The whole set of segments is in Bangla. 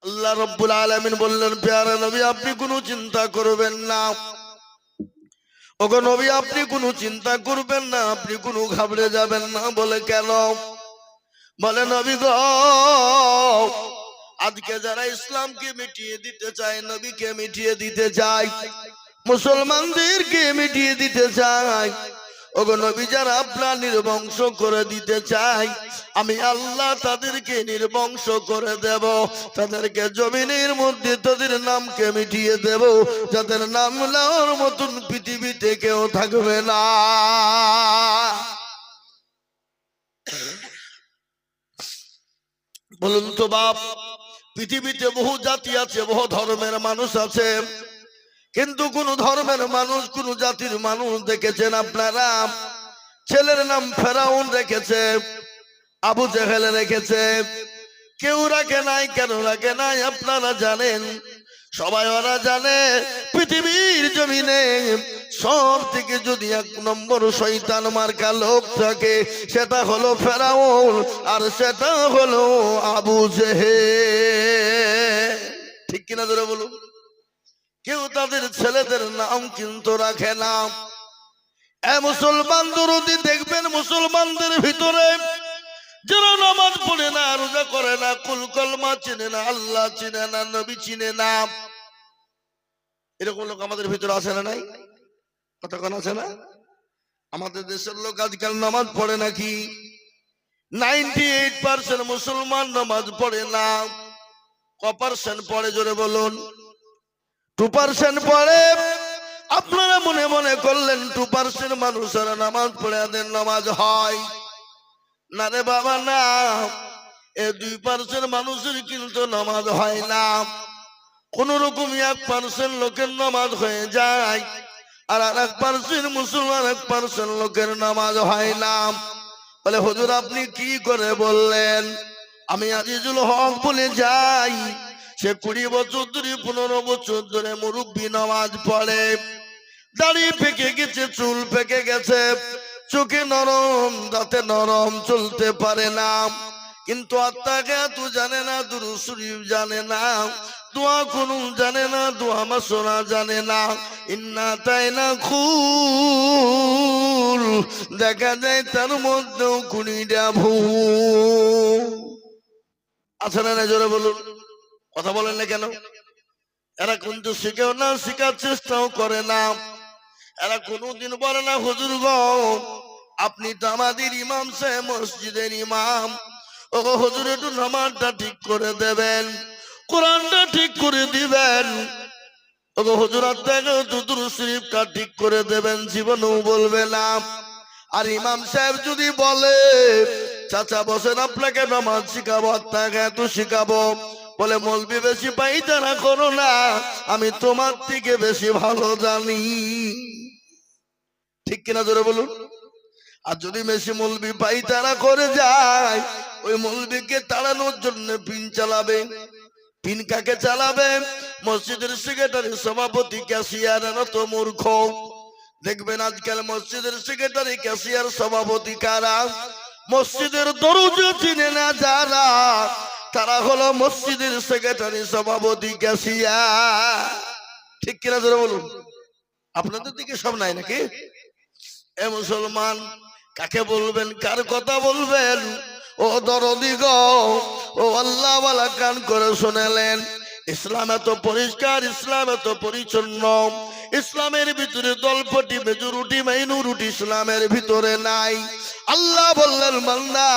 আল্লাহ রাব্বুল আলামিন বললেন, প্যারা নবী আপনি কোনো চিন্তা করবেন না। ওগো নবী আপনি কোনো চিন্তা করবেন না, আপনি কোনো ঘাবড়ে যাবেন না। বলে কেন? বলে নবী গো, আজকে যারা ইসলামকে মিটিয়ে দিতে চায়, নবীকে মিটিয়ে দিতে চায়, মুসলমানদেরকে মিটিয়ে দিতে চায়, ওগো নবী যারা আপনার নির্বংশ করে দিতে চায়, আমি আল্লাহ তাদেরকে নির্বংশ করে দেব। তাদেরকে জমিনের মধ্যে তাদের নামকে মিটিয়ে দেব, যাদের নাম নেওয়ার মতন পৃথিবীতে কেউ থাকবে না। বলুন তো বাপ, পৃথিবীতে বহু জাতি আছে, বহু ধর্মের মানুষ আছে, কিন্তু কোন ধর্মের মানুষ, কোন জাতির মানুষ দেখেছেন আপনারা? ছেলের নাম ফেরাউন রেখেছে, আবু জেহেল রেখেছে, কেউ রাখে নাই। কেন রাখে নাই আপনারা জানেন? সবাই ওরা জানে, পৃথিবীর জমিনে সব থেকে যদি এক নম্বর শয়তান মার্কা লোক থাকে, সেটা হলো ফেরাউন, আর সেটা হলো আবু জেহেল। ঠিক কিনা জোরে বলুন? কেউ তাদের ছেলেদের নাম কিন্তু রাখে না। মুসলমান দরদি দেখবেন, মুসলমানদের ভিতরে যারা নামাজ পড়ে না, রোজা করে না, কুল কলমা চিনে না, আল্লাহ চিনে না, নবী চিনে না, এরকম লোক আমাদের ভিতরে আছে না? নাই? কতক্ষণ আছে না? আমাদের দেশের লোক আজকাল নামাজ পড়ে নাকি? 98% মুসলমান নামাজ পড়ে না। ক% পড়ে জোরে বলুন? 2% পড়ে। আপনারা মনে মনে করলেন 2% মানুষেরা নামাজ পড়ে, এদের নামাজ হয় না রে বাবা, না। এই 2% মানুষের কিন্তু নামাজ হয় না। কোন রকম 1% লোকের নামাজ হয়ে যায়, আর 1% মুসলমান 1% লোকের নামাজ হয় না। বলে হুজুর আপনি কি করে বললেন? আমি আজিজুল হক বলে যাই, সে 20 বছর ধরে, 15 বছর ধরে মুরব্বী নামাজ পড়ে, দাড়ি পেকে গেছে, চুল পেকে গেছে, চোখে নরম, দাঁতে নরম, চলতে পারে না, কিন্তু আত্মাগাতু জানে না, দুরূদ শরীফ জানে না, দোয়া কুনুত জানে না, দোয়া মাসনা জানে না, ইন্না তাইনা খুল দেখা যায় তার মধ্যেও কুড়িটা ভুল আছে না? জোরে বলুন, কথা বলেন না কেন? এরা কিন্তু শিখেও না, শিখার চেষ্টাও করে না। এরা কোনদিন বলে না হুজুর গো আপনি তো আমাদের ইমাম সাহেব, মসজিদের ইমাম, ও হুজুর একটু নামাজটা ঠিক করে দেবেন, কোরআনটা ঠিক করে দিবেন, ও হুজুর আপনাকে দুরূদ শরীফটা ঠিক করে দেবেন, জীবনেও বলবে না। আর ইমাম সাহেব যদি বলে চাচা বসেন আপনাকে নামাজ শিখাবো, আপনাকে এত শিখাবো, বলে মৌলবি বেশি পাইতারা করো না, আমি তোমার থেকে বেশি ভালো জানি। ঠিক কিনা জোরে বলুন? আর যদি বেশি মৌলবি পাইতারা করে যায়, ওই মৌলবিকে তাড়ানোর জন্য পিন চালাবে। পিন কাকে চালাবে? মসজিদের সেক্রেটারি, সভাপতি, ক্যাশিয়ার। তো মূর্খ দেখবেন আজকাল মসজিদের সেক্রেটারি, ক্যাশিয়ার, সভাপতি কারা? মসজিদের দরজা চিনে না যারা, তারা হলো মসজিদের সেক্রেটারি, সভাপতি, ক্যাশিয়ার। ঠিক কিনা জোরে বলুন? আপনাদের দিকে সব নাই নাকি? এ মুসলমান, কাকে বলবেন, কার কথা বলবেন? ও দরদি গো, ও আল্লাহ ওয়ালা, কান করে শুনেলেন। ইসলাম এত পরিষ্কার, ইসলাম এত পরিচ্ছন্ন, ইসলামের ভিতরে দলপটি, মেজরিটি, মাইনরিটি ইসলামের ভিতরে নাই। আল্লাহ বললেন বান্দা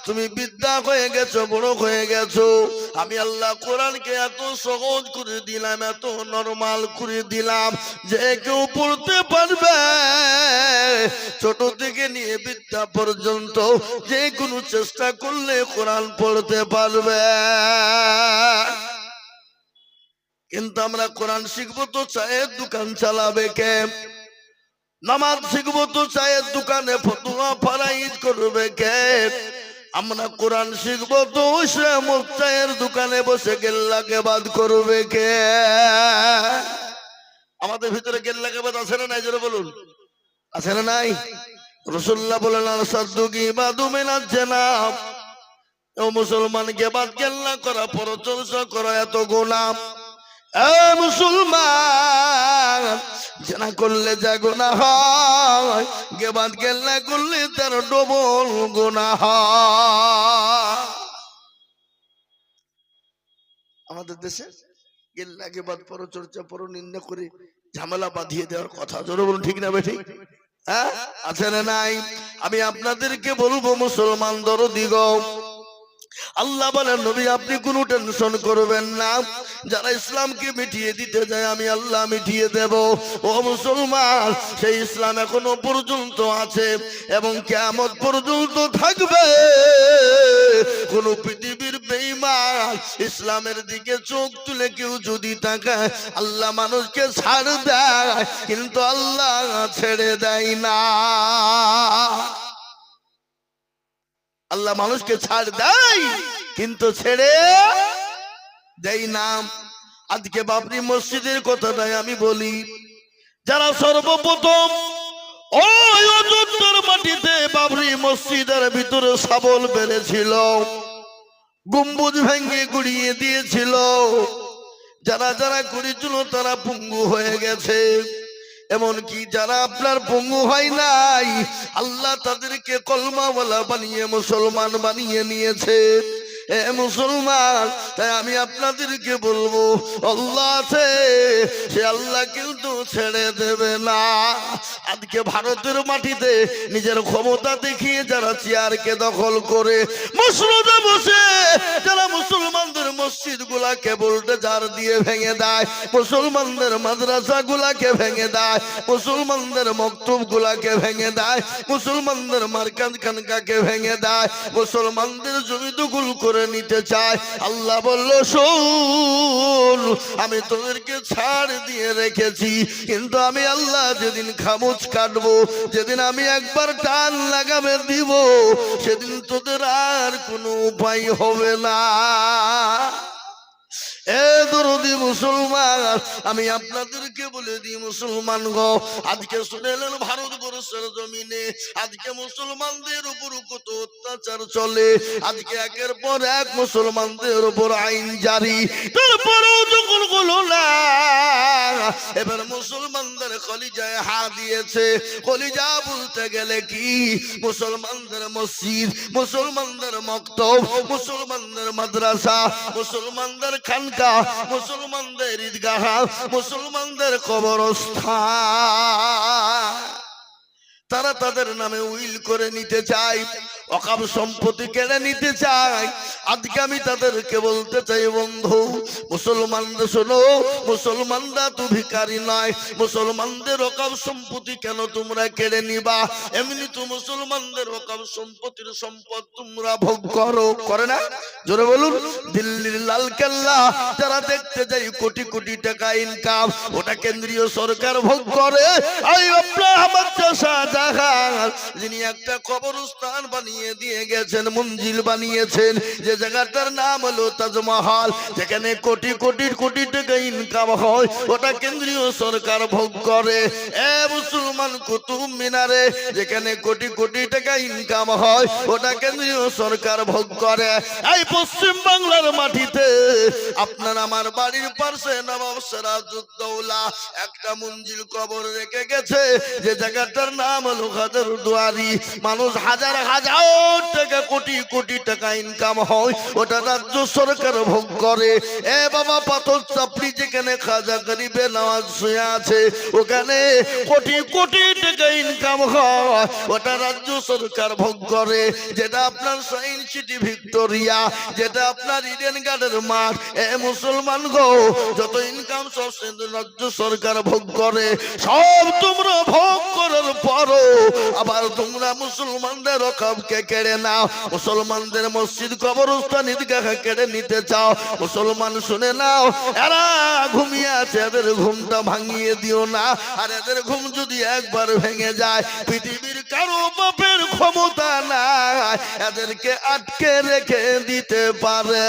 তুমি বিদ্যা হয়ে গেছো, বড় হয়ে গেছো, আমি আল্লাহ কোরআনকে এত সহজ করে দিলাম, এত নরমাল করে দিলাম যে কেউ পড়তে পারবে। ছোট থেকে নিয়ে বিদ্যা পর্যন্ত যে কোনো চেষ্টা করলে কোরআন পড়তে পারবে। কিন্তু আমরা কোরআন শিখবো তো চায়ের দোকান চালাবে কে? নামাজ শিখবো তো চায়ের দোকানে ফতুয়া ফারাইজ করবে কে? আমরা কোরআন শিখবো তো চায়ের দোকানে বসে গেল্লাকে বাদ করবে কে? আমাদের ভিতরে গেল্লাকে বাদ আছে না নাই? জোরে বলুন, আছে না নাই? রাসূলুল্লাহ বলেন আল সাদুকি বাদু মিনাজ জানাব, ও মুসলমানকে বাদ কেল্লা করা, পরচর্চা করা এত গোলাম। মুসলমান জানা করলে যা গুনাহ হয়, গেবাদ কেল্লা করলে তার ডবল গুনাহ হয়। আমাদের দেশে গেল্লা গেবাদ পরচর্চা পরনিন্দা করে ঝামেলা বাঁধিয়ে দেওয়ার কথা, জোরে বলুন ঠিক না বেঠিক? হ্যাঁ, আছে না নাই? আমি আপনাদেরকে বলবো মুসলমান দরদিগণ, আল্লাহ বলেন নবী আপনি কোনো টেনশন করবেন না, যারা ইসলামকে মিটিয়ে দিতে যায় আমি আল্লাহ মিটিয়ে দেব। ও মুসলমান, সেই ইসলাম এখনো পর্যন্ত আছে এবং কিয়ামত পর্যন্ত থাকবে। কোন পৃথিবীর বেঈমান ইসলামের দিকে চোখ তুলে কেউ যদি তাকায়, আল্লাহ মানুষকে ছাড় দেয় কিন্তু আল্লাহ ছেড়ে দেয় না। আল্লাহ মানুষকে ছাড় দেয় কিন্তু ছেড়ে দেয় না। আজকে বাবরি মসজিদের কথাটাই আমি বলি, যারা সর্বপ্রথম ওই অযোধ্যার মাটিতে বাবরি মসজিদের ভিতরে শাবল বেড়েছিল, গম্বুজ ভেঙে গুড়িয়ে দিয়েছিল, যারা যারা করেছিল তারা পঙ্গু হয়ে গেছে। এমনকি যারা আপনার পঙ্গু হয় নাই, আল্লাহ তাদেরকে কলমাওয়ালা বানিয়ে মুসলমান বানিয়ে নিয়েছে। এ মুসলমান, তাই আমি আপনাদেরকে বলবো আল্লাহ আছে, সে আল্লাহ কিন্তু ছেড়ে দেবে না। আজকে ভারতের মাটিতে নিজের ক্ষমতা দেখিয়ে যারা চেয়ারকে দখল করে মসজিদে বসে যারা মুসলমানদের মসজিদ গুলাকে বোল্ডোজার দিয়ে ভেঙে দেয়, মুসলমানদের মাদ্রাসা গুলাকে ভেঙে দেয়, মুসলমানদের মক্তব গুলাকে ভেঙে দেয়, মুসলমানদের মার্কাজ খানকাকে ভেঙে দেয়, মুসলমানদের জমি দখল করে নিতে চায়, আল্লাহ বলল শোন আমি তোদেরকে ছাড় দিয়ে রেখেছি, কিন্তু আমি আল্লাহ যেদিন খামোচ কাটবো, যেদিন আমি একবার টান লাগাবে দিব, সেদিন তোদের আর কোনো উপায় হবে না। এ দরদি মুসলমান, আমি আপনাদেরকে বলে দিই মুসলমান গো, আজকে শুনেলেন ভারতবর্ষের জমিনে আজকে মুসলমানদের উপর কত অত্যাচার চলে। আজকে একের পর এক মুসলমানদের উপর আইন জারি, তারপরেও যখন হলো না, এবার মুসলমানদের কলিজায় হা দিয়েছে। কলিজা বলতে গেলে কি, মুসলমানদের মসজিদ, মুসলমানদের মক্তব, মুসলমানদের মাদ্রাসা, মুসলমানদের খানকা, মুসলমানদের ঈদগাহ, মুসলমানদের কবরস্থান, তারা তাদের নামে উইল করে নিতে চায়, অকাম সম্পত্তি কেড়ে নিতে চায়। আজকে আমি তাদেরকে বলতে চাই বন্ধু, মুসলমানদের শোনো, মুসলমানরা তো ভিখারি নয়, মুসলমানদের অকাম সম্পত্তি কেন তোমরা কেড়ে নিবা? এমনি তো মুসলমানদের অকাম সম্পত্তির সম্পদ তোমরা ভোগ করো, করে না? জোরে বলুন। দিল্লির লাল কেল্লা যারা দেখতে যাই কোটি কোটি টাকা ইনকাম, ওটা কেন্দ্রীয় সরকার ভোগ করে। যিনি একটা কবরস্থান বানিয়ে দিয়ে গেছেন, মঞ্জিল বানিয়েছেন, যে জায়গাটার নাম হলো তাজমহল, যেখানে কোটি কোটি কোটি টাকা ইনকাম হয়, ওটা কেন্দ্রীয় সরকার ভোগ করে। এ মুসলমান, কুতুব মিনারে যেখানে কোটি কোটি টাকা ইনকাম হয়, ওটা কেন্দ্রীয় সরকার ভোগ করে। এই পশ্চিম বাংলার মাটিতে আপনার আমার বাড়ির পাশে নবাব সিরাজউদ্দৌলা একটা মঞ্জিল কবর রেখে গেছে, যে জায়গাটার নাম হলো হাজারদুয়ারি। মানুষ হাজার হাজার টাকা কোটি কোটি টাকা ইনকাম হয়, ওটা রাজ্য সরকার ভোগ করে। এ বাবা, পাথর চাপড়ি যেখানে খাজা গরিবে নওয়াজ শুয়ে আছে, ওখানে কোটি কোটি টাকা ইনকাম হয়, ওটা রাজ্য সরকার ভোগ করে। যেটা আপনার সায়েন্স সিটি ভিক্টোরিয়া, যেটা আপনার ইডেন গার্ডের মাঠ, এ মুসলমান গো, যত ইনকাম সব রাজ্য সরকার ভোগ করে। সব তোমরা ভোগ করার পরও আবার তোমরা মুসলমানদের রকমকে কেড়ে নাও, মুসলমানদের মসজিদ, কবরস্থান, ঈদগাহ কেড়ে নিতে চাও। মুসলমান শুনে নাও, এরা ঘুমিয়ে আছে, এদের ঘুমটা ভাঙিয়ে দিও না। আর এদের ঘুম যদি একবার ভেঙে যায়, পৃথিবীর কারো বাপের ক্ষমতা নাই এদেরকে আটকে রেখে দিতে পারে।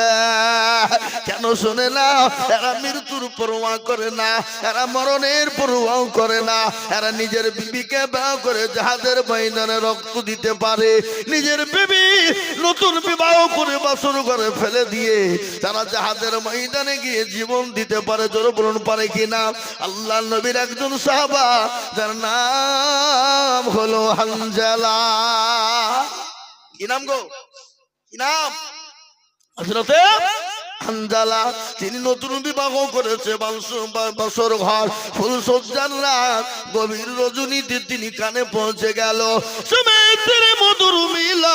কেন শোনে না? এরা মৃত্যুর পরোয়া করে না, এরা মরণের পরোয়াও করে না। এরা নিজের বিবিকে বিবাহ করে জাহাজের ময়দানে রক্ত দিতে পারে। নিজের বিবি নতুন বিবাহ করে বাসর করে ফেলে দিয়ে তারা জাহাজের ময়দানে গিয়ে জীবন দিতে পারে। জোরে বলুন পারে কিনা? আল্লাহ নবীর একজন সাহাবা যার নাম হলো হানজালা। কি নাম গো? কি নাম? হযরতে হানজালা। তিনি নতুন বিবাহ করেছে, বাসর ঘর ফুল সজ্জার রাত, গভীর রজনীতে তিনি কানে পৌঁছে গেল সুমিত্র মধুর মিলন।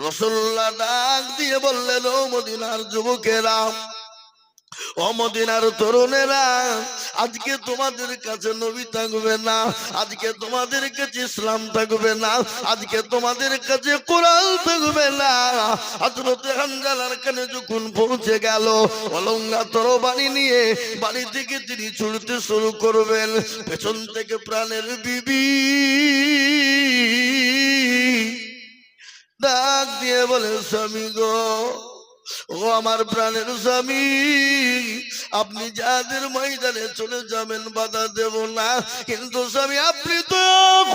রাসূলুল্লাহ ডাক দিয়ে বললেন, ও মদিনার যুবকেরা, ও মদিনার তরুণেরা, আজকে তোমাদের কাছে নবী থাকবে না, আজকে তোমাদের কাছে ইসলাম থাকবে না, আজকে তোমাদের কাছে কোরআন থাকবে না। হযরত হানজালার কানে যখন পৌঁছে গেল, অলঙ্ঘা তরবারি নিয়ে বাড়ি থেকে তিনি ছুটতে শুরু করবেন। পেছন থেকে প্রাণের বিবি ডাক দিয়ে বলে, স্বামী গো, ও আমার প্রাণের স্বামী, আপনি যাদের ময়দানে চলে যাবেন বাধা দেব না, কিন্তু স্বামী আপনি তো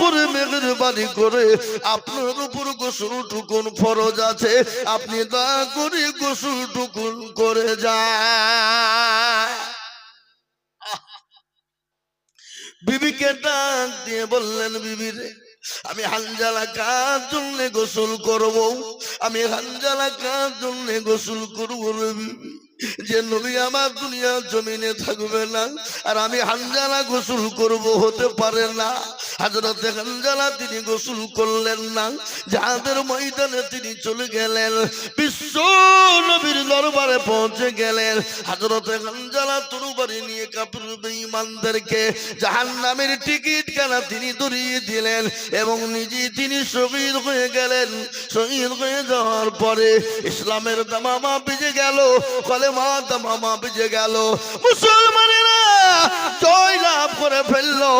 করে মেহেরবানি করে আপনার উপর গোসল টুকুন ফরজ আছে, আপনি দয়া করে গোসল টুকুন করে যান। বিবিকে ডাক দিয়ে বললেন, বিবি রে, আমি হানজালা কার জন্য গোসল করব? আমি হানজালা কার জন্য গোসল করব রে বিবি? যে নবী আমার দুনিয়ার জমিনে থাকবে না আর আমি হানজালা গোসল করব, হতে পারে না। হযরত হানজালা তিনি গোসল করলেন না, জাহাজের ময়দানে তিনি চলে গেলেন, বিশ্ব নবীর দরবারে পৌঁছে গেলেন। হযরত হানজালা তরবারি নিয়ে কাফির বেঈমানদেরকে জাহান্নামের টিকিট কানা তিনি ধরিয়ে দিলেন এবং নিজে তিনি শহীদ হয়ে গেলেন। শহীদ হয়ে যাওয়ার পরে ইসলামের দামামা বেজে গেল, কলেমা দামামা বেজে গেল, মুসলমানেরা জয় লাভ করে ফেললো।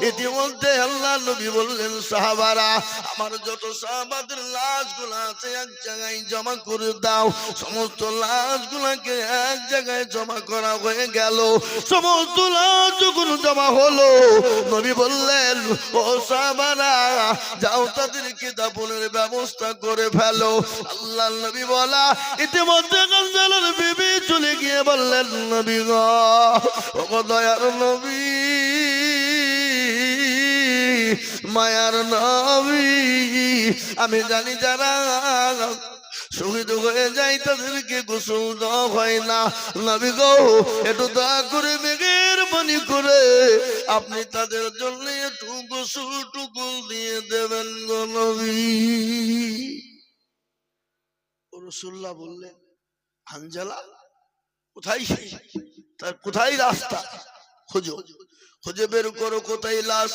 ইতিমধ্যে আল্লাহ নবী বললেন, সাহাবারা, আমার যত সাহাবাদের লাশগুলো আছে এক জায়গায় জমা করে দাও। সমস্ত লাশগুলোকে এক জায়গায় জমা করা হয়ে গেল। সমস্ত লাশ যখন জমা হলো, নবী বললেন, ও সাহাবারা, যাও তাদেরকে দাফনের ব্যবস্থা করে ফেলো। আল্লাহ নবী বলা ইতিমধ্যে হানজালার বিবি চলে গিয়ে বললেন, নবী গো, ও দয়ার নবী, মায়ার নবী, আমি জানি যারা শহীদ হয়ে যায় তাদেরকে গোসল দেওয়া হয় না। নবী গো, একটু দয়া করে মেহেরবানি করে আপনি তাদের জন্য একটু গোসল টুকুল দিয়ে দেবেন গো নবী। রাসূলুল্লাহ বললেন, হানজালা কোথায়? তার কোথায় রাস্তা? খোঁজো, খুঁজে বের করো কোথায় লাশ।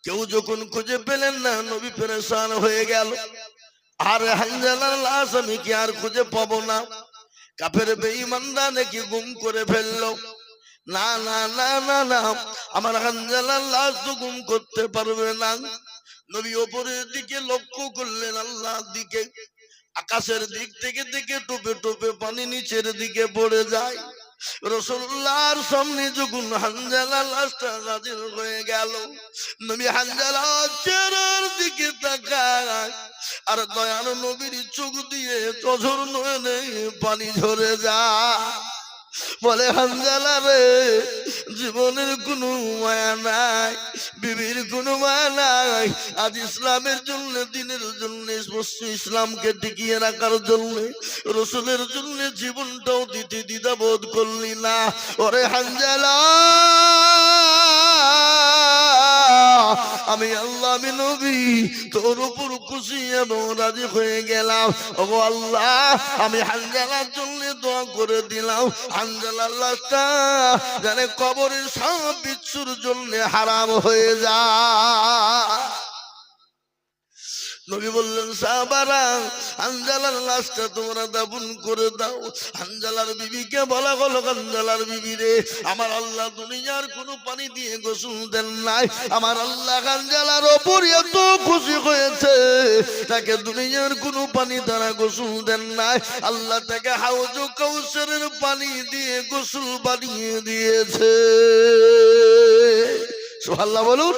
কেউ যখন খুঁজে পেলেন না, নবী পেরেশান হয়ে গেল। আর হানজালার লাশ আমি কি আর খুঁজে পাবো না? কাফের বেঈমানরা নাকি গুম করে ফেললো? না না না না না, আমার হানজালার লাশ তো গুম করতে পারবে না। নবী ওপরের দিকে লক্ষ্য করলেন, আল্লাহর দিকে। আকাশের দিক থেকে দেখে টোপে টোপে পানি নিচের দিকে পড়ে যায়। রাসূলুল্লাহর সামনে যখন হানজালার লাশটা হাজির হয়ে গেল, নবী হানজালার চেহারার দিকে তাকায়, আর দয়াল নবীর চোখ দিয়ে চোখের নয়নে পানি ঝরে যায়। বলে, হানজালা রে, জীবনের কোনো মায়া নাই, বিবির কোনো মায়া নাই। আজ ইসলামের জন্য, দিনের জন্য, ইসলামকে টিকিয়ে রাখার জন্য, রাসূলের জন্য জীবনটাও দিতে দ্বিধাবোধ করলি না। ওরে হানজালা, আমি আল্লাহ, আমি নবী তোর উপর খুশি এবং রাজি হয়ে গেলাম। ওগো আল্লাহ, আমি হানজালার জন্য দোয়া করে দিলাম, হানজালার লাশটা জানে কবরের সাপ বিচ্ছুর জন্য হারাম হয়ে যায়। নবী বললেন সাহাবারা হানজালার লাশটা তোমরা দাফন করে দাও। হানজালার বিবিকে বলা হলো, হানজালার বিবি রে, আমার আল্লাহ দুনিয়ার কোনো পানি দিয়ে গোসল দেন নাই, আমার আল্লাহ হানজালার ওপর এত খুশি হয়েছে তাকে দুনিয়ার কোনো পানি দ্বারা গোসল দেন নাই, আল্লাহ তাকে হাউজ কাউসারের পানি দিয়ে গোসল বানিয়ে দিয়েছে। সুবহানাল্লাহ বলুন।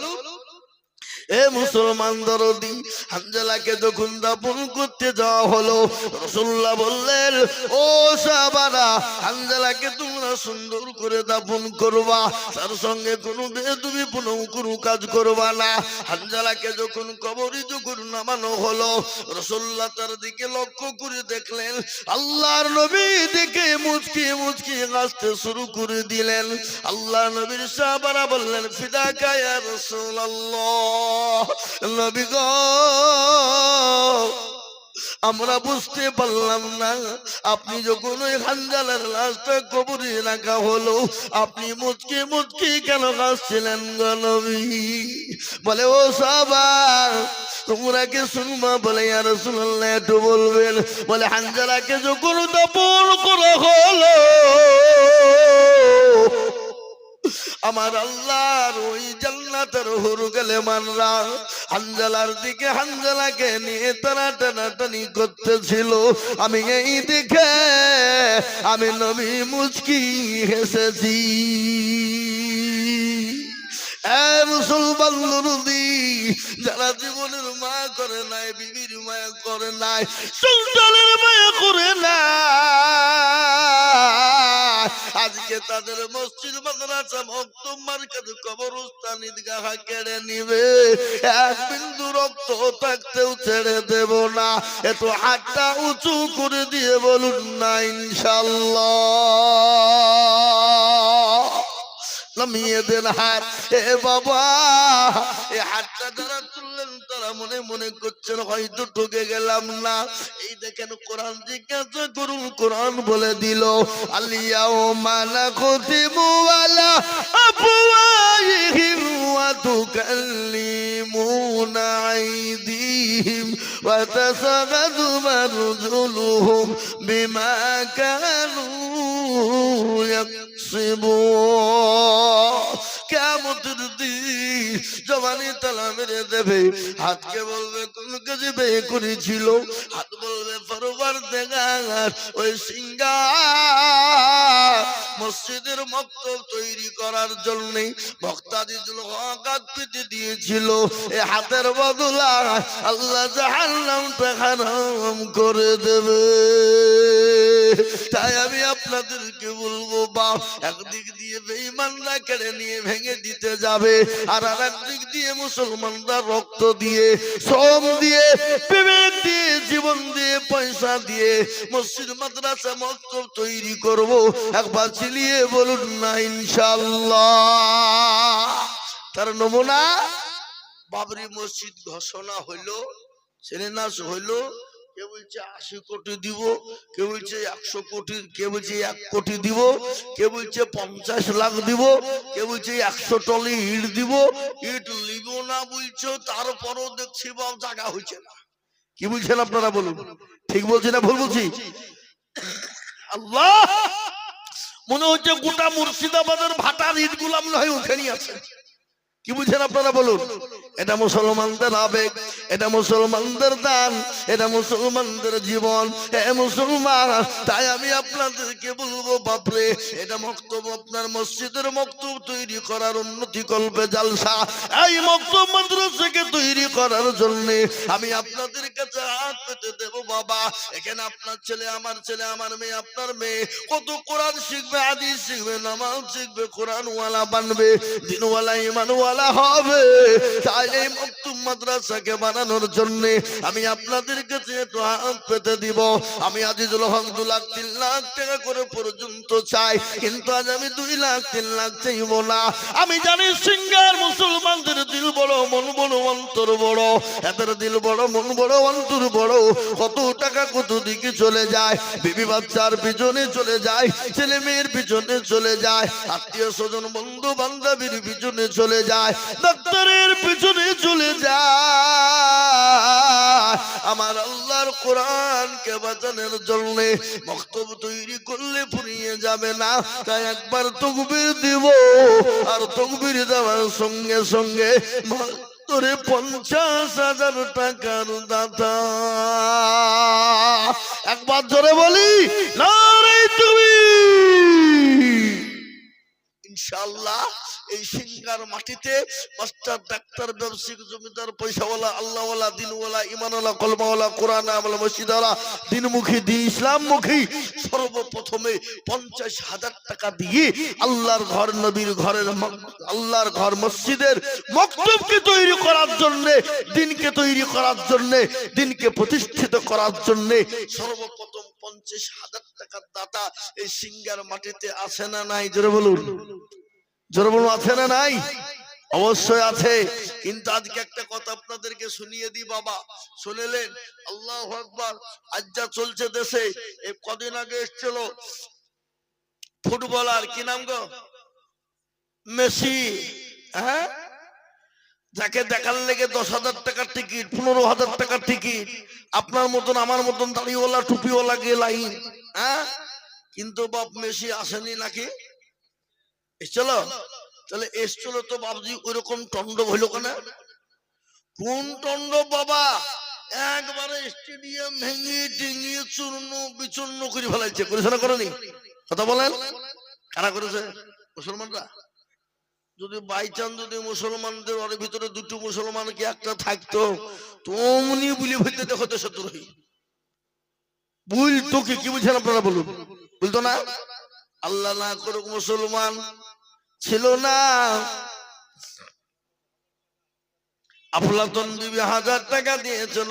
এ মুসলমান দরদি, হানজালাকে যখন দাফন করতে যাওয়া হলো, রাসূলুল্লাহ বললেন ও সাহাবারা, হানজালাকে তোমরা সুন্দর করে দাফন করবা, তার সঙ্গে কোনো বেয়াদবি কোনো কাজ করবা না। হানজালাকে যখন কবরে যখন নামানো হলো, রাসূলুল্লাহ তার দিকে লক্ষ্য করে দেখলেন, আল্লাহর নবী দেখে মুচকি মুচকি হাসতে শুরু করে দিলেন। আল্লাহর নবীর সাহাবারা বললেন ফিদাকা ইয়া রাসূলুল্লাহ, নবী গো আমরা বুঝতে পারলাম না, আপনি যখন ওই হানজালার লাশটা কবরে রাখা হলো আপনি মুচকি মুচকি কেন হাসছিলেন গো নবী? বলে ও সাহাবা তোমরা কি শুনবা? বলে ইয়া রাসূলুল্লাহ একটু বলবেন। বলে হানজালাকে যখন দাফন করা হলো আমার আল্লাহর ওই জান্নাতের হুরুগালে মানরা হানজালার দিকে হানজালাকে নিয়ে টানাটানি করতেছিল। আমি এই দেখে আমি নবী মুচকি হেসেছি। মুসলমান নরদি, যারা জীবনের মা করে নাই, বিবির মায়া করে নাই, সন্তানের মায়া করে নাই, আজকে তাদের মসজিদ মাদ্রাসা মক্তব মার্কেট কবরস্থান ঈদগাহ কেড়ে নিবে, এক বিন্দু রক্ত থাকতেও ছেড়ে দেব না। এত হাতটা উঁচু করে দিয়ে বলুন না ইনশাআল্লাহ। নামিয়ে দেন হাত। এ বাবা, এই হাতটা যারা তুললেন তারা মনে মনে করছেন হয়তো ঠকে গেলাম না। এই দেখেন কোরআন জিজ্ঞাসা করুন, কোরআন বলে দিল আল-ইয়াওমা নাখতিমু আলা আফওয়াহিহিম ওয়া তুকাল্লিমুনা আইদিহিম ওয়া তাশহাদু আরজুলুহুম বিমা কানু ইয়াকসিবুন। কিয়ামতের দিন জবানি তালা মেরে দেবে, হাতকে বলবে কোন কাজে ব্যয় করেছিল, হাত বলবে পরওয়ারদিগার ওই সিঙ্গার মসজিদের মক্তব তৈরি করার জন্য মুক্তাদিজুল হক পেতে দিয়েছিল, এই হাতের বদলায় আল্লাহ জাহান্নামটা হারাম করে দেবে। তাই আমি আপনাদেরকে বলবো বাপ, একদিক দিয়ে বেঈমানরা কেড়ে নিয়ে ভেঙে দিতে যাবে, আর আরেক দিক দিয়ে মুসলমানরা রক্ত দিয়ে, শ্রম দিয়ে, বিবেক দিয়ে, জীবন দিয়ে, পয়সা দিয়ে মসজিদ মাদ্রাসা মক্তব তৈরি করব। একবার চিলিয়ে বলুন না ইনশাআল্লাহ। তার নমুনা বাবরি মসজিদ ঘোষণা হইলো, শিলান্যাস হইলো, কেউ বলছে 80 কোটি দিব, কেউ বলছে 100 কোটি, কেউ বলছে 1 কোটি দিব, কেউ বলছে 50 লাখ দিব, কেউ বলছে 100 টলি ইট দিব। ইট লিব না বলছো, তারপরও দেখছি বাপ জায়গা হচ্ছে না। কি বলছেন আপনারা বলুন? ঠিক বলছি না ভুল বলছি? আল্লাহ, মনে হচ্ছে গোটা মুর্শিদাবাদের ভাটার ইট গুলা মনে হয় ওখানেই আছে। কি বুঝছেন আপনারা বলুন? এটা মুসলমানদের আবেগ, এটা মুসলমানদের দান, এটা মুসলমানদের জীবন। এ মুসলমান, তাই আমি আপনাদেরকে বলবো বাপরে, এটা মক্তব আপনার মসজিদের মক্তব তৈরি করার উন্নতি কল্পে জালসা। এই মক্তব মাদ্রাসাকে তৈরি করার জন্য আমি আপনাদের কাছে হাত পেতে দেব বাবা। এখানে আপনার ছেলে, আমার ছেলে, আমার মেয়ে, আপনার মেয়ে কত কোরআন শিখবে, হাদিস শিখবে, নামাজ শিখবে, কোরআন ওয়ালা বানবে, দিনওয়ালা, ইমানওয়ালা হবে। তাই এই মক্তব মাদ্রাসাকে বানানোর জন্য আমি আপনাদের কাছে একটু হাত পেতে দিব। আমি আজিজুল হক 2 লাখ 3 লাখ টাকা করে পর্যন্ত চাই, কিন্তু আজ আমি 2 লাখ 3 লাখ চাইব না। আমি জানি সিঙ্গার মুসলমানদের দিল বড়, মন বড়, অন্তর বড়। এদের দিল বড়, মন বড়, অন্তর বড়। কত টাকা কত দিকে চলে যায়, বিবি বাচ্চার পিছনে চলে যায়, ছেলে মেয়ের পিছনে চলে যায়, আত্মীয় স্বজন বন্ধু বান্ধবীর পিছনে চলে যায়, ডাক্তারের পিছনে ভিতরে চলে যায় আমার আল্লাহর কোরআনকে বাঁচানোর জন্য মক্তব তৈরি করলে ফুরিয়ে যাবে না। তাই একবার তাকবীর দিব, আর তাকবীর দেওয়ার সঙ্গে সঙ্গে তোরে 50,000 টাকার দাতা। একবার জোরে বলি নারে তাকবীর। ইনশাআল্লাহ এই সিঙ্গার মাটিতে মাস্টার ডাক্তার ব্যবসায়িক জমিদার পয়সাওয়ালা আল্লাহওয়ালা দিনওয়ালা ইমানওয়ালা কলমাওয়ালা কোরআন আমলা মসজিদওয়ালা দিনমুখী দিন ইসলামমুখী সর্বপ্রথমে 50,000 টাকা দিয়ে আল্লাহর ঘর নবীর ঘরের আল্লাহর ঘর মসজিদের মক্তবকে তৈরি করার জন্য, দিনকে তৈরি করার জন্য, দিনকে প্রতিষ্ঠিত করার জন্য সর্বপ্রথম 50,000 টাকার দাতা এই সিঙ্গার মাটিতে আছে না নাই? জোরে বলুন, জোরে বলুন, আছে না নাই? অবশ্যই আছে। কিন্তু আজকে একটা কথা আপনাদেরকে শুনিয়ে দিই বাবা, শুনেলেন? আল্লাহু আকবার। আজ যা চলছে দেশে, এই কদিন আগে এসেছিল ফুটবলার, কি নাম গো? মেসি। হ্যাঁ, যাকে দেখার লেগে 10,000 টাকার টিকিট, 15,000 টাকার টিকিট, আপনার মতন আমার মতন দাড়িওয়ালা টুপিওয়ালা গিয়ে লাইন। হ্যাঁ, কিন্তু বাপ মেসি আসেনি নাকি? এসছিল? তাহলে এসছিল তো বাবজি ওইরকম টন্ড হইল কেন? কোন টন্ড বাবা? একবারে স্টেডিয়াম ভেঙে টিঙিয়ে চূর্ণ বিচূর্ণ করে ফেলাইছে। করেছে না করেনি? কথা বলেন, কারা করেছে? মুসলমানরা। যদি বাই চান্স যদি মুসলমানদের ওর ভিতরে দুটো মুসলমান কি একটা থাকতো, তোমনি বলি হইতে দেখো দেশে দ্রোহী বুঝতো কি? কি বুঝছেন আপনারা বলুন? বলতো না? আল্লাহ না করুক মুসলমান ছিল না, আফলাতুন বিবি 1000 টাকা দিয়েছিল।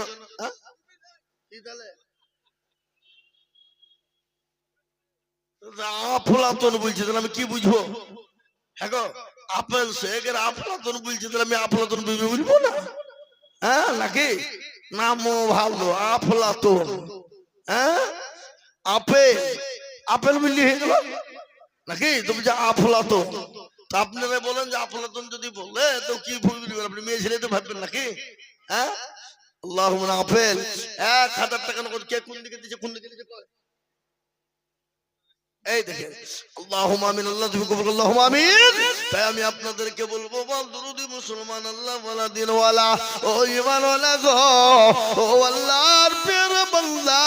আফলাতুন বলছে, আমি কি বুঝবো? হ্যাঁ গো, আপেল শেখের আফলাতুন বলছে, আমি আফলাতুন বিবি বুঝবো না? হ্যাঁ নাকি? নামও ভালো আফলাতুন। হ্যাঁ, আপেল আপেল মিলিয়ে হয়ে গেল নাকি? তুমি যে আফলাতুন, আপনারা বলেন যে আফলাতুন যদি বলে তো কি বুঝবেন? আপনি মেয়ে ছেলে তো ভাববেন নাকি? হ্যাঁ, আল্লাহুম্মা আপেল 1000 টাকা নগদ কে কোন দিকে দিয়েছে, কোন দিকে দিয়েছে? এই দেখেন, আল্লাহুম্মা আমিন, আল্লাহ তুমি কবুল করো, আল্লাহুম্মা আমিন। তাই আমি আপনাদেরকে বলবো, বল দুরুদি মুসলমান আল্লাহ ওয়ালা দিনওয়ালা ও ঈমানওয়ালা গো, ও আল্লাহর প্রিয় বান্দা,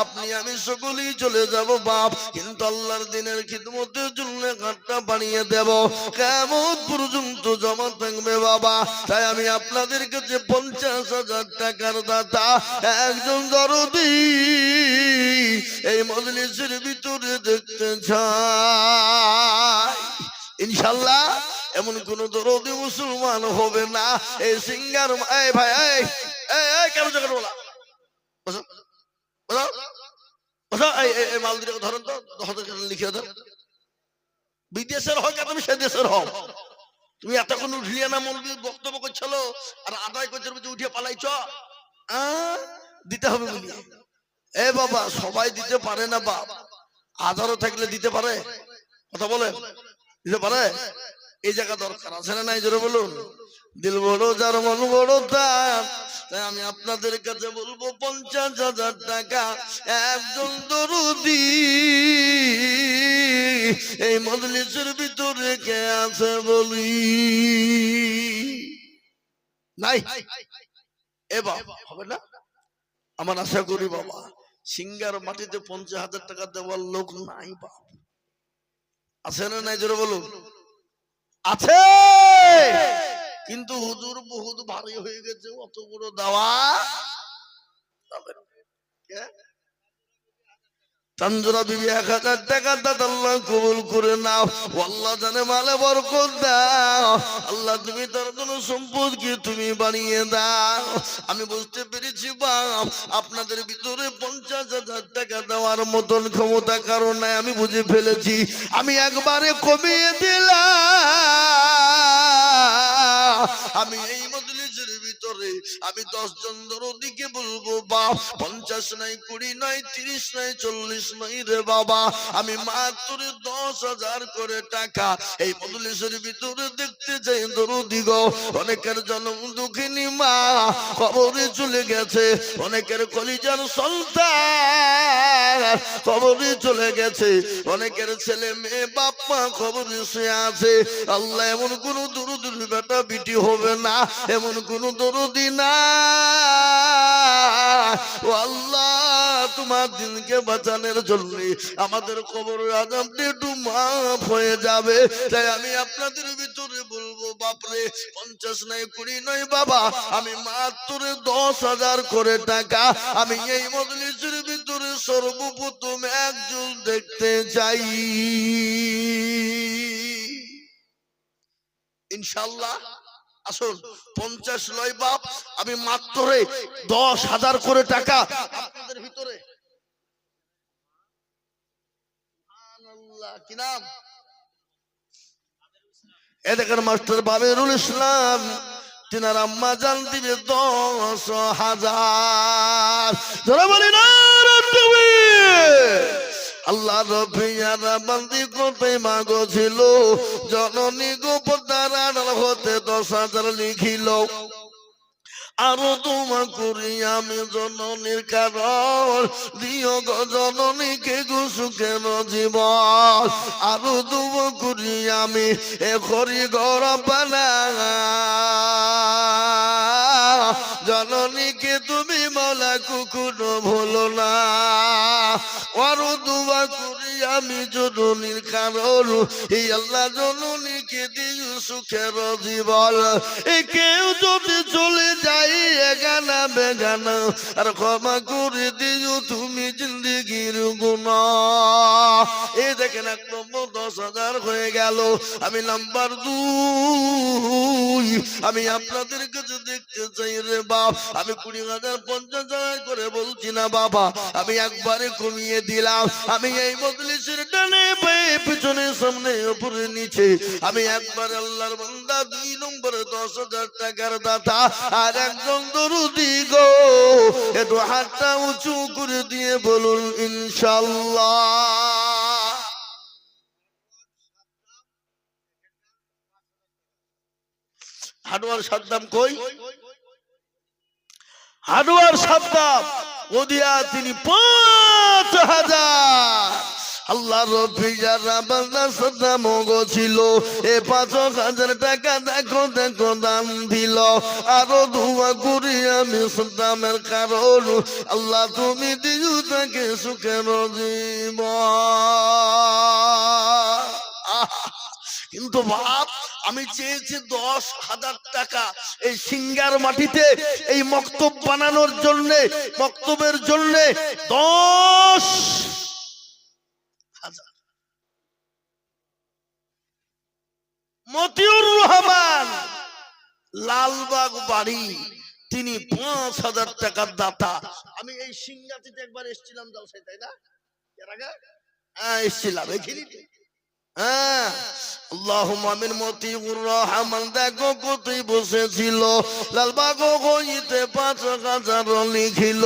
আপনি আমি সকলেই চলে যাব বাপ, কিন্তু আল্লাহর দিনের খিদমতের জন্য ঘাটটা বানিয়ে দেব, কিয়ামত পর্যন্ত জমা থাকবে বাবা। তাই আমি আপনাদের কাছে 50,000 টাকার দাতা একজন দরদি এই মজলিসের ভিতরে দেখতে চাই। ইনশাআল্লাহ এমন কোন দরদি মুসলমান হবে না এই সিঙ্গার। এই ভাই, এই এই কেন জায়গা বলা বসো বসো বসো, এই মাল দিয়ে ধরেন তো, 10,000 টাকা লিখে দেন। বিদেশের হোক তুমি সে দেশের হোক, তুমি এতক্ষণ উঠলিয়ে না মৌলবী বক্তব্য করছিল আর আদায় করছে উঠিয়ে পালাইছ, দিতে হবে বলি। এ বাবা, সবাই দিতে পারে না বাপ, আধারও থাকলে দিতে পারে। কথা বলে দিতে পারে? এই জায়গা দরকার আছে না নাই? জোরে বলুন। দিল বড় যার মন বড় তার। তাই আমি আপনাদের কাছে বলবো 50,000 টাকা একজন দরদি এই মজলিসের ভিতরে কে আছে বলি? নাই? এ বাবা হবে না? আমার আশা করি বাবা সিঙ্গার মাটিতে 50,000 টাকা দেওয়ার লোক নাই বাপ। আছে না নাই? জোরে বলুন। আছে, কিন্তু হুজুর বহুত ভারী হয়ে গেছে, অত বড় দেওয়া তানজুরা বিবি 1000 টাকা দাদা আল্লাহ কবুল করে নাও। আল্লাহ জানে মালে বরকত দাও। আল্লাহ তুমি তার জন্য সম্পদকে তুমি বানিয়ে দাও। আমি বুঝতে পেরেছি বাপ, আপনাদের ভিতরে 50,000 টাকা দেওয়ার মতন ক্ষমতা কারণ নাই, আমি বুঝে ফেলেছি। আমি একবারে কমিয়ে দিলাম। আমি এই মজলিসের ভিতরে ভিতরে আমি 10 জন দরদিকে বলবো বাপ 50 নাই 20 নাই 30 নাই 40 নাই রে বাবা আমি মাত্র 10,000 করে টাকা এই মজলিসের ভিতরে দেখতে চাই দরদি গো অনেকের জন্ম দুঃখিনী মা কবরে চলে গেছে অনেকের কলিজার সন্তান কবরে চলে গেছে অনেকের ছেলে মেয়ে বাপ মা কবরে শুয়ে আছে আল্লাহ এমন কোন দরুদের বেটা বিটি হবে না এমন কোন দরদি না ও আল্লাহ তোমার দিনকে বাঁচানোর জন্য আমাদের কবরের আযাবটা একটু মাফ হয়ে যাবে তাই আমি আপনাদের ভিতরে বলবো বাপরে 50 নাই 20 নয় বাবা আমি মাত্র 10,000 করে টাকা আমি এই মজলিসের ভিতরে সর্বপ্রথম একজন দেখতে চাই ইনশাআল্লাহ আসুন 50 লয় বাপ আমি মাত্র 10,000 করে টাকা আপনাদের ভিতরে সুবহানাল্লাহ কি নাম এ দেখেন মাস্টার বাবেরুল ইসলাম তিনার আম্মা জান দিবে 10,000 যারা বলি না আল্লাহ রবিয়ারা বান্দি কোথায় মাগো ছিল জননী গো পর্দার আড়াল হতে 10,000 লিখিল আরো তোমা করি আমি জননীর কারণ দিও গো জননীকে গো সুখের জীবন আরো তোমা করি আমি এ করি গরবানা জননীকে তুমি মৌলা কুকুরো ভুলো না আরো দুয়া করি আমি জননীর কারণ এই আল্লাহ জননীকে দিও সুখের জীবন কেউ যদি চলে যায় এগানা বেগানা আর ক্ষমা করে দিও তুমি জিন্দেগির গুনাহ এই দেখেন এক নম্বর 10,000 হয়ে গেল আমি নাম্বার 2 আমি আপনাদের কাছে দেখতে চাই রে বাপ আমি 20,000 50,000 করে বলছি না বাবা আমি একবারে কমিয়ে দিলাম আমি এই মজলিসের ডানে বায়ে পিছনে সামনে উপরে নিচে আমি একবার আল্লাহর বান্দা 2 নম্বর 10,000 টাকার দাতা আর একজন দরুদি গো একটু হাতটা উঁচু করে দিয়ে বলুন ইনশাআল্লাহ হাডুয়ার সাদ্দাম কই হাডুয়ার সাদ্দাম ওদিয়া তিনি 5,000 আল্লাহ রবিয়ারা বান্দা সাদ্দাম গো ছিল এ 5,000 টাকা দেখো দেখো দান দিল আরো দোয়া করি আমি সাদ্দামের কারণ আল্লাহ তুমি দিও তাকে সুখের জীবন কিন্তু বাপ আমি চেয়েছি 10,000 টাকা এই সিঙ্গার মাটিতে এই মক্তব বানানোর জন্য মক্তবের জন্য 10,000 মতিউর রহমান লালবাগ বাড়ি তিনি 5,000 টাকার দাতা আমি এই সিঙ্গাটিতে একবার এসেছিলাম জলসায় তাই না এর আগে এসেছিলাম এখানে আল্লাহুম্মা আমিন মতিউর রহমান দেখো কোথায় বসেছিল লালবাগ হইতে 5,000 লিখিল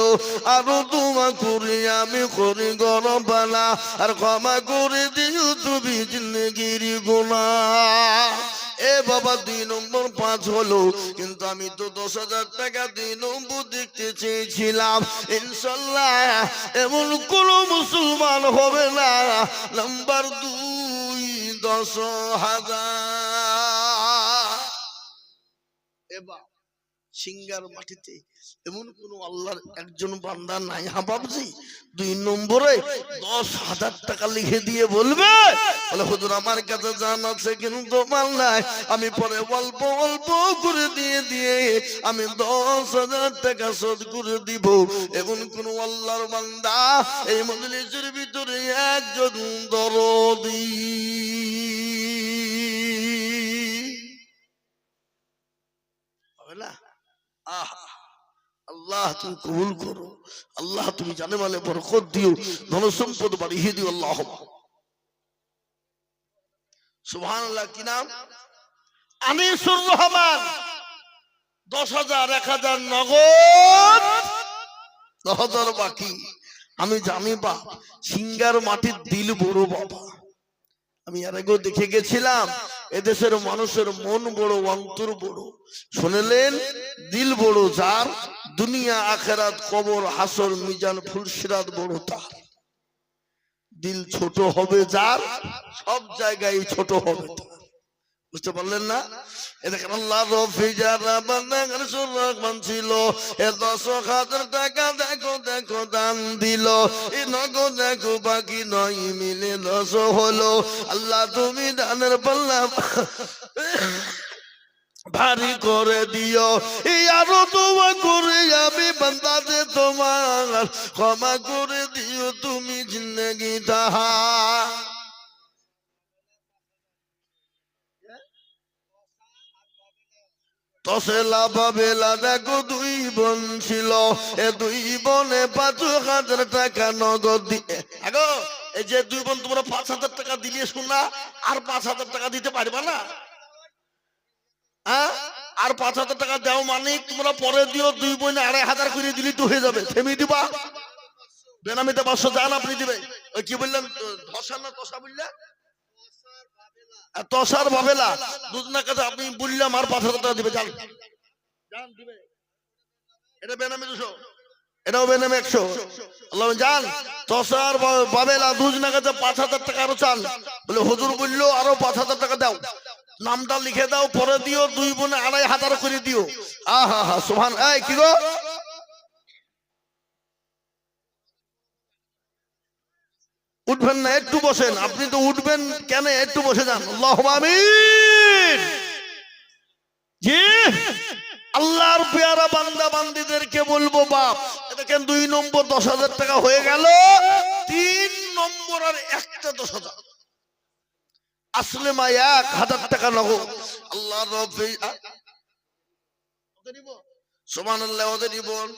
আরো দোয়া করি আমি করি গরবানা আর ক্ষমা করে দিও তুমি জিন্দেগির গুনাহ এ বাবা 2 নম্বর 5 হলো কিন্তু আমি তো 10,000 টাকা 2 নম্বর দেখতে চেয়েছিলাম ইনশাআল্লাহ এমন কোন মুসলমান হবে না নাম্বার 2 10,000 এবার সিঙ্গার মাটিতে এমন কোন আল্লাহর একজন বান্দা নাই হাবাবজি 2 নম্বরে 10,000 টাকা লিখে দিয়ে বলবে বলে হুজুর আমার কাছে জান আছে কিন্তু মাল নাই আমি পরে অল্প অল্প করে দিয়ে আমি 10,000 টাকা শোধ করে দিব এমন কোন আল্লাহর বান্দা এই মজলিসের ভিতরে একজন দরদি হবে না আল্লাহ তুমি কবুল করো আল্লাহ তুমি জানে মালে বরকত দিও ধন সম্পদ বাড়িয়ে দিও আল্লাহ সুবহানাল্লাহ কি নাম আনিসুর রহমান 10,000 1,000 নগদ, 10,000 বাকি। আমি জানি বাপ, সিঙ্গার মাটির দিল বড় বাবা। আমি আর আগেও দেখে গেছিলাম, এদেশের মানুষের মন বড়, অন্তর বড়। শুনলেন, দিল বড় যার, দুনিয়া আখেরাত কবর হাসর মিজান ফুলসিরাত বড় তার। দিল ছোট হবে যার, সব জায়গায় ছোট হবে তার। বুঝতে পারলেন না? দেখেন আল্লাহ রফি যারা বান্দাগার সুরহমান ছিল, 10,000 টাকা দেখো দেখো দান দিল, এই নগদ দেখো বাকি নয় মিলে 10 হলো। আল্লাহ তুমি দানের পাল্লা ভারী করে দিও, আরো দোয়া করে আমি বান্দাতে তোমার ক্ষমা করে দিও তুমি জিন্দেগি তাহা। তসেলা বাবেলা দেখো 2 বোন ছিল, 2 বোনে 5,000 টাকা নগদ দিয়ে। আগো এই যে 2 বোন তোমরা 5,000 টাকা দিলে শোনা, আর 5,000 টাকা দিতে পারবা না? হ্যাঁ, আর 5,000 টাকা দাও মানে তোমরা পরে দিও, 2 বোনে 2,500 করে দিলি তো হয়ে যাবে। থেমে দিবা, বেনামিতে 500 জান আপনি দিবে। ওই কি বললেন, ধসা না তসা বললেন, তসার বাবেলা দুজনের কাছে আপনি বললাম আর 5,000 টাকা দিবে, জান জান দিবে। এটা বেনামি 200, এটাও বেনামি 100। আল্লাহ জান তসার বাবেলা দুজনের কাছে 5,000 টাকা আরো চান, বলে হুজুর বললো আরো 5,000 টাকা দাও, নামটা লিখে দাও, পরে দিও, 2 বোনে 2,500 করে দিও। আহা হা সুবহান। এই কি গো, উঠবেন না? একটু বসেন, আপনি তো উঠবেন কেন, একটু বসে যান। আল্লাহুম্মা আমিন। জি, আল্লাহর পেয়ারা বান্দা বান্দীদেরকে বলবো বাপ, দেখেন 2 নম্বর 10,000 টাকা হয়ে গেল, 3 নম্বর আর একটা 10,000 আসলে মা 1,000 টাকা নগদ। আল্লাহ রব্বি সুবহানাল্লাহ, ওদের জীবন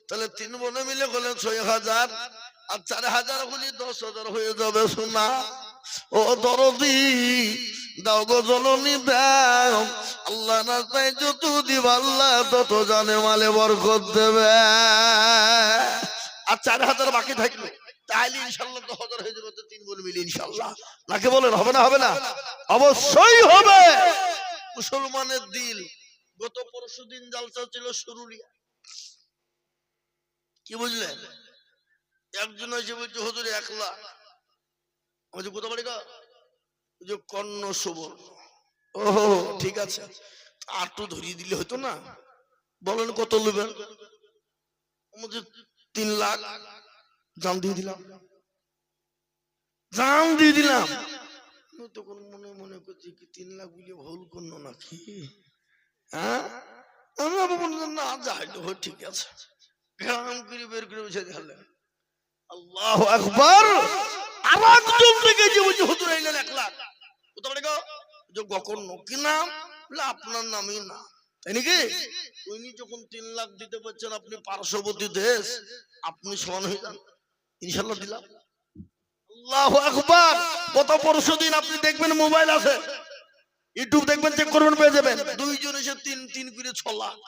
তাহলে 3 বোনে মিলে হলেন 6,000, আর 4,000 হলে 10,000 হয়ে যাবে। শোনা ও দরদি, দাও গো জননী দাও, আল্লাহ রাস্তায় যত দিব আল্লাহ তত জানে মালে বরকত দেবে। আর 4,000 বাকি থাকবে, তাহলে ইনশাআল্লাহ 10,000 হয়ে যাবে। তো 3 বোন মিলে ইনশাআল্লাহ, নাকি বলেন হবে না? হবে না? অবশ্যই হবে। মুসলমানের দিল, গত পরশুদিন জালসা ছিল শুরুলিয়া, কি বুঝলেন? একজন এসে বলছে হুজুর 1 লাখ। আমি যে কোথা বাড়ি গো, যে কর্ণ সুবর্ণ। ও ঠিক আছে, আর একটু ধরিয়ে দিলে হতো না? বলেন কত নেবেন? 3 লাখ। জান দিয়ে দিলাম, জান দিয়ে দিলাম। তখন মনে মনে করছি কি 3 লাখ বলে ভুল করলো নাকি? হ্যাঁ, আমি আবার বললাম না যাই ঠিক আছে, গ্রাম করে বের করে বসে গেলেন। আল্লাহু আকবার। আর একজন থেকে যে বলছে হুজুর আইলেন 1 লাখ। কোথা বাড়ি গো? যে গকর্ণ। কি নাম? বলে আপনার নামই না, তাই নাকি? উনি যখন 3 লাখ দিতে পারছেন, আপনি পার্শ্ববর্তী দেশ, আপনি সমান হয়ে যান, ইনশাআল্লাহ দিলাম। আল্লাহু আকবার। গত পরশুদিন আপনি দেখবেন, মোবাইল আছে, ইউটিউব দেখবেন, চেক করবেন, পেয়ে যাবেন, 2 জন এসে 3 করে 6 লাখ।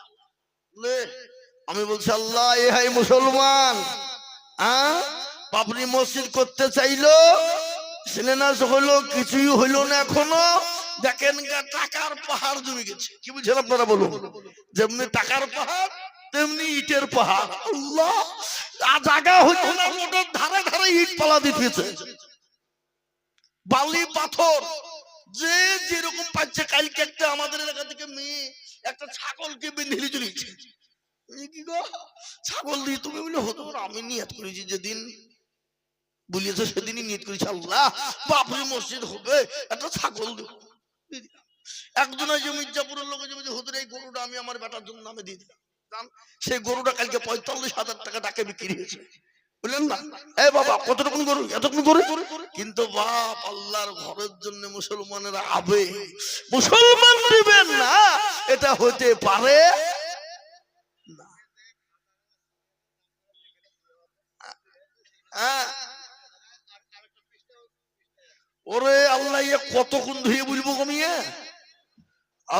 আমি বলছি আল্লাহ, এ হাই মুসলমান, বাবরি মসজিদ করতে চাইলো, সিলেনাস হইলো, কিছুই হইলো না এখনো। দেখেন টাকার পাহাড় জমে গেছে। কি বুঝছেন আপনারা বলুন? যেমনি টাকার পাহাড় তেমনি ইটের পাহাড়। আল্লাহ, জায়গা হইতো না, মোটর ধারে ধারে ইট পালা দিতেছে, বালি পাথর, যে যেরকম পাচ্ছে। কালকে একটা আমাদের এলাকা থেকে মেয়ে একটা ছাগলকে বেঁধে চলেছে। কি গো, ছাগল দিয়ে তুমি বলে হতো? আমি নিয়ত করেছি, যেদিন বলিয়েছে সেদিনই নিয়ত করেছি, আল্লাহ বাবরি মসজিদ হবে, একটা ছাগল দেব। একজন যে মির্জাপুরের লোক যে হুজুর এই গরুটা আমি আমার বেটার জন্য নামে দিয়ে দিলাম, সেই গরুটা কালকে 45,000 টাকা ডাকে বিক্রি হয়েছে। বললেন না, এ বাবা কতটুকু গরু, এতটুকু গরু। কিন্তু বাপ, আল্লাহর ঘরের জন্য মুসলমানের আবে, মুসলমান দিবেন না, এটা হতে পারে না। ওরে আল্লাহ, কতক্ষণ ধুয়ে বলবো কমিয়ে?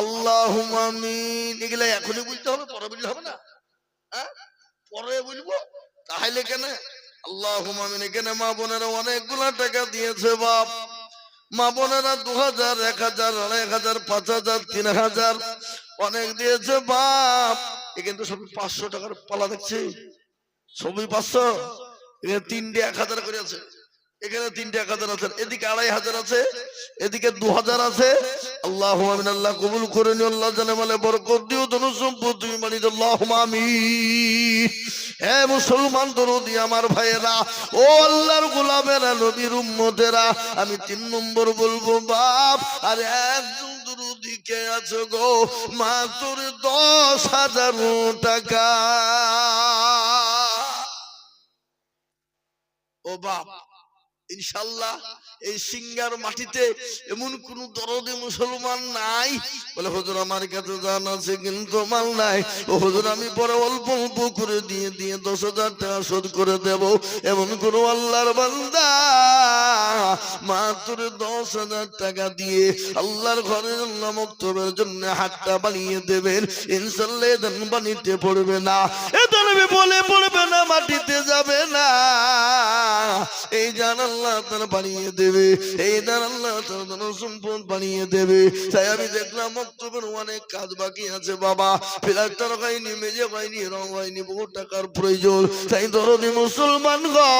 আল্লাহুম্মা আমিন। এগুলা এখনই বলতে হবে, পরে বললে হবে না? হ্যাঁ, পরে বলবো তাহলে কেন? আল্লাহুম্মা আমিন। এখানে মা বোনেরা অনেকগুলা টাকা দিয়েছে বাপ। মা বোনেরা 2000, 1000, 1500, 5000, 3000 অনেক দিয়েছে বাপ। এ কিন্তু সব 500 টাকার পালা দেখছি, সবই 500। এখানে 3টে 1000 করে আছে, এখানে 3টে 1000 আছে, এদিকে 2500 আছে, এদিকে 2000 আছে। আল্লাহুম্মা আমিন। আল্লাহ কবুল করে নিও, আল্লাহ জানে মালে বরকত দিও, ধন সম্পদ তুমি বানিয়ে দাও। আল্লাহুম্মা আমিন। হে মুসলমান দরদি আমার ভাইয়েরা, ও আল্লাহর গোলামেরা, নবীর উম্মতেরা, আমি 3 নম্বর বলবো বাপ। আর একজন দরদি কে আছো গো, মাত্র 10,000 টাকা। ও বাপ, ইনশাল্লাহ এই সিঙ্গার মাটিতে এমন কোন দরদি মুসলমান নাই বলে হুজুর আমার কাছে জান আছে কিন্তু মাল নাই। ও হুজুর আমি পরে অল্প অল্প করে দিয়ে 10,000 টাকা শোধ করে দেব, এমন কোন আল্লাহর বান্দা মাত্র 10,000 টাকা দিয়ে আল্লাহর ঘরের জন্য মক্তবের জন্য হাতটা বানিয়ে দেবেন, ইনশাআল্লাহ এদান বানিতে পড়বে না, এদান বলে পড়বে না, মাটিতে যাবে না। এই জান আল্লাহ তার বানিয়ে দেবে, এই জান আল্লাহ তার ধন সম্পদ বানিয়ে দেবে। তাই আমি দেখলাম মক্তবের অনেক কাজ বাকি আছে বাবা, প্লাস্টার হয়নি, মেঝে হয়নি, রং হয়নি, বহু টাকার প্রয়োজন। তাই দরদি মুসলমান গো,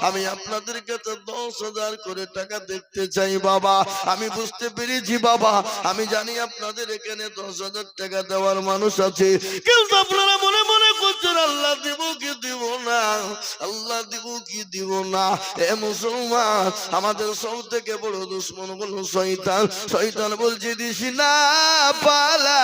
আমি আপনাদের কাছে 10,000 করে টাকা দেখতে চাই বাবা। আমি বুঝতে পেরেছি বাবা, আমি জানি আপনাদের এখানে 10,000 টাকা দেওয়ার মানুষ আছে, কিন্তু আপনারা মনে মনে করছেন আল্লাহ দিব কি দিব না, আল্লাহ দিব কি দিব না। এ মুসলমান, আমাদের সব থেকে বড় দুশ্মন হলো শয়তান। শয়তান বলছে দিস না পালা।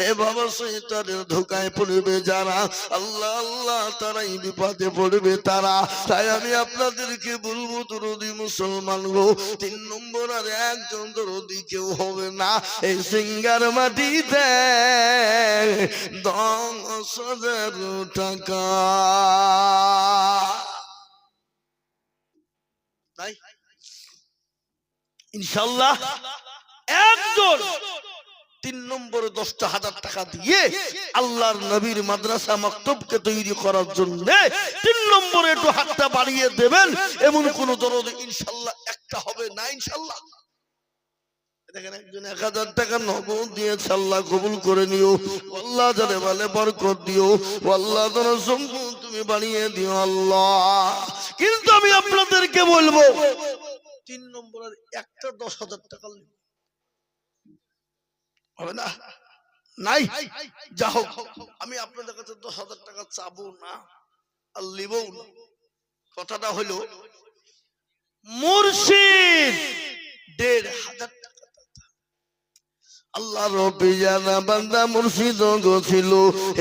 এ বাবা, শয়তানের ধোকায় পড়বে যারা, আল্লাহ আল্লাহ তারাই বিপদে পড়বে তারা। তাই আমি আপনাদেরকে বলবো দরদি মুসলমান গো, 3 নম্বর আর একজন দরদি কেউ হবে না এই সিঙ্গার মাটিতে 10,000 টাকা। তাই ইনশাআল্লাহ একজন 3 নম্বরে 10,000 টাকা দিয়ে আল্লাহর নবীর মাদ্রাসা মাকতবকে তৈরি করার জন্য 3 নম্বরে একটু হাতটা বাড়িয়ে দেবেন, এমন কোন দরদ ইনশাআল্লাহ একটা হবে না। ইনশাআল্লাহ দেখেন একজন 1000 টাকা নগদ দিয়েছে, আল্লাহ কবুল করে নিও, আল্লাহ জানে বলে বরকত দিও, আল্লাহ ধন সম্পদ তুমি বাড়িয়ে দিও আল্লাহ। কিন্তু আমি আপনাদেরকে বলবো 3 নম্বরের একটা 10,000 টাকা হবে না, নাই। যা হোক, আমি আপনাদের কাছে 10,000 টাকা চাবো না আর লিবও না। কথাটা হলো মুর্শিদ 1,500 টাকা আল্লাহ রব্বি জানা বান্দা মুর্শিদ গো ছিল,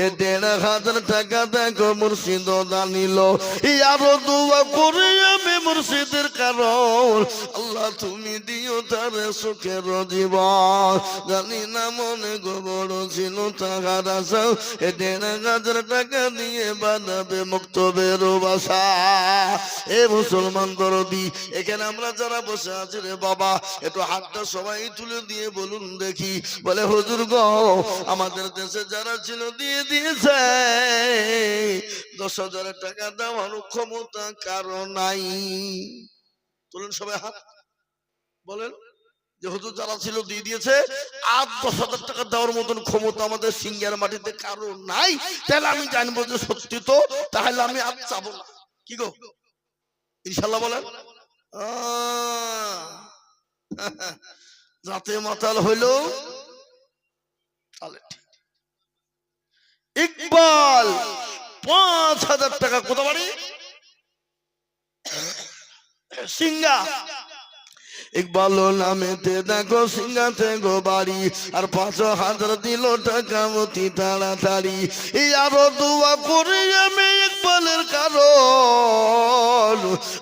এ 1,500 টাকা দেখো মুর্শিদ দানিল। আরো দোয়া করি আমি মুর্শিদের কারণ, আল্লাহ তুমি দিও তার সুখের জীবন। জানি না মনে গো বড় ছিল টাকার আশা, এ 1,500 টাকা দিয়ে বানাবে মক্তবের বাসা। এ মুসলমান দরদি, এখানে আমরা যারা বসে আছি রে বাবা, একটু হাতটা সবাই তুলে দিয়ে বলুন দেখি, বলে হুজুর গো আমাদের দেশে যারা ছিল দিয়ে দিয়েছে, 10,000 টাকা দেওয়ার ক্ষমতা কারো নাই। তুলেন সবাই হাত, বলেন যে হুজুর যারা ছিল দিয়ে দিয়েছে, আর 10,000 টাকা দেওয়ার মতন ক্ষমতা আমাদের সিঙ্গার মাটিতে কারো নাই। তাহলে আমি জানবো যে সত্যি তো, তাহলে আমি আর চাবো না। কি গো ইনশাল্লাহ বলেন। যাতে মাতাল হইলো ইকবাল 5,000 টাকা কত বাড়ি সিঙ্গা। ইকবাল নামেতে দেখো সিঙ্গাতে গো বাড়ি, আর 5,000 দিল টাকা অতি তাড়াতাড়ি। আরো দোয়া করি আমি ইকবালের কারণ,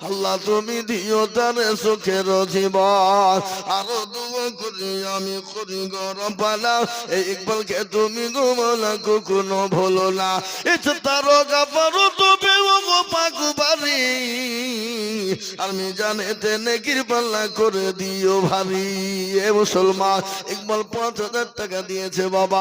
আল্লাহ তুমি দিও তার সুখের জীবন। আরো দোয়া করি আমি করি গরপালা, এই ইকবালকে তুমি গোমালা কখনো ভুলো না। ইচ্ছে তার গাপারো তবে ও পাকু বাড়ি, আর মিজানেতে নেকির পাল্লা করে দিও ভারী। এ মুসলমান, ইকবাল 5,000 টাকা দিয়েছে বাবা।